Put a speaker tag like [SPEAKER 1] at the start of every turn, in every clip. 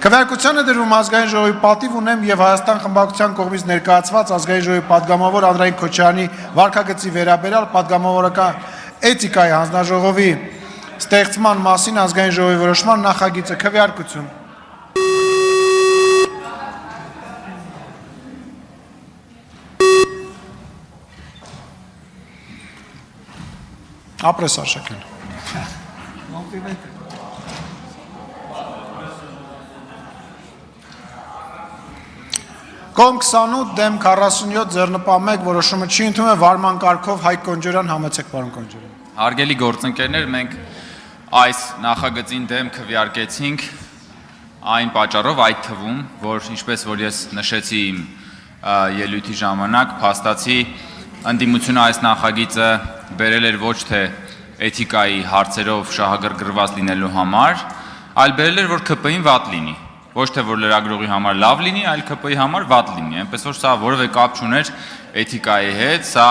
[SPEAKER 1] Քվեարկությանը դրվում ազգային ժողովի պատիվ ունեմ եւ Հայաստան խմբակցության կողմից ներկայացված ազգային ժողովի падգամավոր Անդրանիկ Քոչարյանի վարքագծի վերաբերյալ падգամավորական էթիկայի հանձնաժողովի ստեղծման մասին ազգային ժողովի որոշման նախագիծը քվեարկություն։ Ապրես Արշակյան։ Կողմ 28 դեմ 47 ձեռնպահ 1 որոշումը չի ընդունում վարման կարգով Հայկ Կոնջորյան համեցեք պարոն Կոնջորյան։
[SPEAKER 2] Հարգելի գործընկերներ, մենք այս նախագծին դեմ քվեարկեցինք այն պատճառով այդ թվում, որ ինչպես որ ես նշեցի իմ ելույթի ժամանակ, փաստացի ընդդիմությունը այս նախագիծը բերել էր ոչ թե էթիկայի հարցերով շահագրգռված լինելու համար, այլ բերել էր, որ ՔՊ-ին վատ լինի, ոչ թե որ լրագրողի համար լավ լինի, այլ ՔՊ-ի համար վատ լինի, այնպես որ սա որևէ կապ չուներ էթիկայի հետ, սա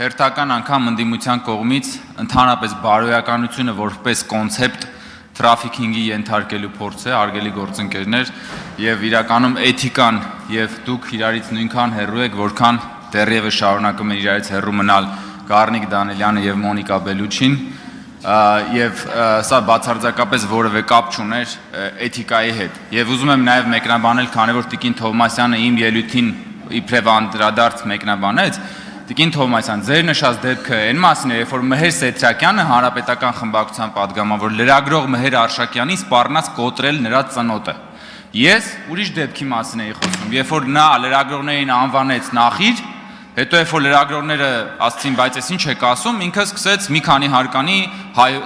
[SPEAKER 2] հերթական անգամ ընդդիմության կողմից ընդհանրապես բարոյականությունը որպես կոնցեպտ թրաֆիքինգի ենթարկելու փորձ է, արգելի գործընկերներ, եւ իրականում էթիկան եւ դուք իրարից նույնքան հեռու եք, որքան դեռևս շարունակում են իրարից հեռու մնալ Գառնիկ Դանիելյանը եւ Մոնիկա Բելուչին, եւ սա բացարձակապես որևէ կապ չուներ էթիկայի հետ։ Եվ ուզում եմ նաեւ մեկնաբանել, քանի որ Տիկին Թովմասյանը իմ ելույթին իբրև անդրադարձ մեկնաբանեց, Տիկին Թովմասյան, ձեր նշած դեպքը այն մասին է, երբ որ Մհեր Սեթրակյանը հանրապետական խմբակցության падգամավոր լրագրող Մհեր Արշակյանին սպառնաց կոտրել նրա ծնոտը։ Ես ուրիշ դեպքի մասին էի խոսում, երբ որ նա լրագրողներին անվանեց նախիր, հետո երբ որ լրագրողները ասացին, բայց ես ինչ եք ասում, ինքը սկսեց մի քանի հարկանի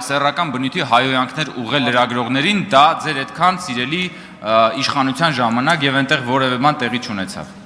[SPEAKER 2] սեռական բնույթի հայհոյանքներ ուղղել լրագրողներին, դա ձեր այդքան սիրելի իշխանության ժամանակ եւ այնտեղ որևէ բան տեղի չունեցավ։